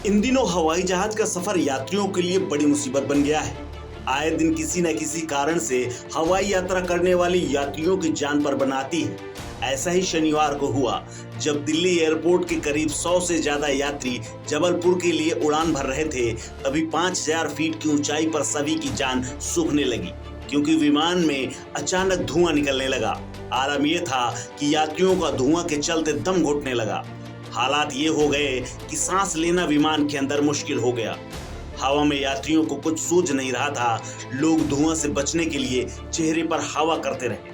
इन दिनों हवाई जहाज का सफर यात्रियों के लिए बड़ी मुसीबत बन गया है। आए दिन किसी न किसी कारण से हवाई यात्रा करने वाले यात्रियों की जान पर बनाती है। ऐसा ही शनिवार को हुआ जब दिल्ली एयरपोर्ट के करीब 100 से ज्यादा यात्री जबलपुर के लिए उड़ान भर रहे थे। तभी 5000 फीट की ऊंचाई पर सभी की जान सूखने लगी क्योंकि विमान में अचानक धुआं निकलने लगा। आलम यह था कि यात्रियों का धुआं के चलते दम घुटने लगा। हालात ये हो गए कि सांस लेना विमान के अंदर मुश्किल हो गया। हवा में यात्रियों को कुछ सूझ नहीं रहा था। लोग धुआं से बचने के लिए चेहरे पर हवा करते रहे।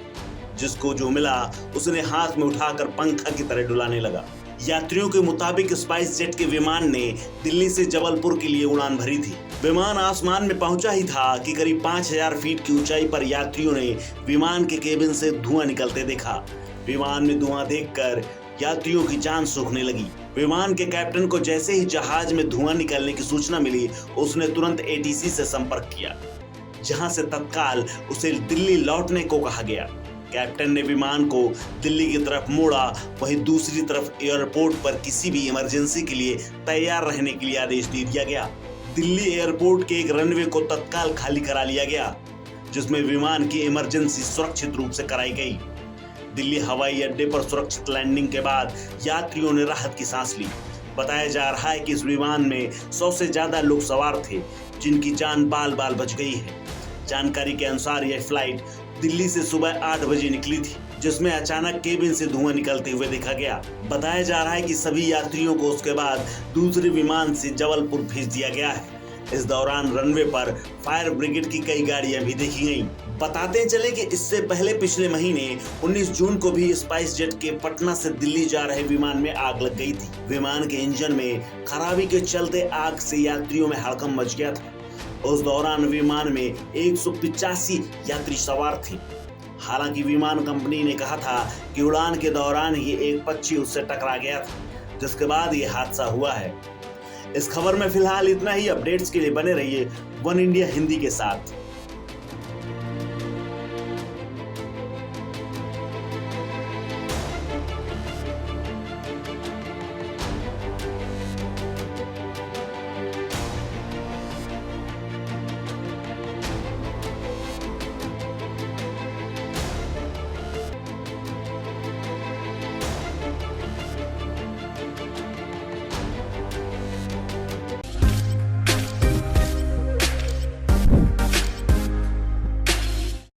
जिसको जो मिला उसने हाथ में उठाकर पंखा की तरह डुलाने लगा। यात्रियों के मुताबिक स्पाइस जेट के विमान ने दिल्ली से जबलपुर के लिए उड़ान भरी थी। विमान आसमान में पहुंचा ही था कि करीब 5000 फीट की ऊंचाई पर यात्रियों ने विमान के केबिन से धुआं निकलते देखा। विमान में धुआं देखकर यात्रियों की जान सूखने लगी। विमान के कैप्टन को जैसे ही जहाज में धुआं निकलने की सूचना मिली, उसने तुरंत एटीसी से संपर्क किया, जहां से तत्काल उसे दिल्ली लौटने को कहा गया। कैप्टन ने विमान को दिल्ली की तरफ मोड़ा। वहीं दूसरी तरफ एयरपोर्ट पर किसी भी इमरजेंसी के लिए तैयार रहने के लिए आदेश दे दिया गया। दिल्ली एयरपोर्ट के एक रनवे को तत्काल खाली करा लिया गया, जिसमें विमान की इमरजेंसी सुरक्षित रूप से कराई गई। दिल्ली हवाई अड्डे पर सुरक्षित लैंडिंग के बाद यात्रियों ने राहत की सांस ली। बताया जा रहा है कि इस विमान में 100 से ज्यादा लोग सवार थे, जिनकी जान बाल बाल बच गई है। जानकारी के अनुसार यह फ्लाइट दिल्ली से सुबह 8 बजे निकली थी, जिसमें अचानक केबिन से धुआं निकलते हुए देखा गया। बताया जा रहा है कि सभी यात्रियों को उसके बाद दूसरे विमान से जबलपुर भेज दिया गया है। इस दौरान रनवे पर फायर ब्रिगेड की कई गाड़ियां भी देखी गईं। बताते चले कि इससे पहले पिछले महीने 19 जून को भी स्पाइस जेट के पटना से दिल्ली जा रहे विमान में आग लग गई थी। विमान के इंजन में खराबी के चलते आग से यात्रियों में हड़कंप मच गया था। उस दौरान विमान में 185 यात्री सवार थे। हालांकि विमान कंपनी ने कहा था कि उड़ान के दौरान ही एक पक्षी उससे टकरा गया था, जिसके बाद ये हादसा हुआ है। इस खबर में फिलहाल इतना ही। अपडेट्स के लिए बने रहिए वन इंडिया हिंदी के साथ।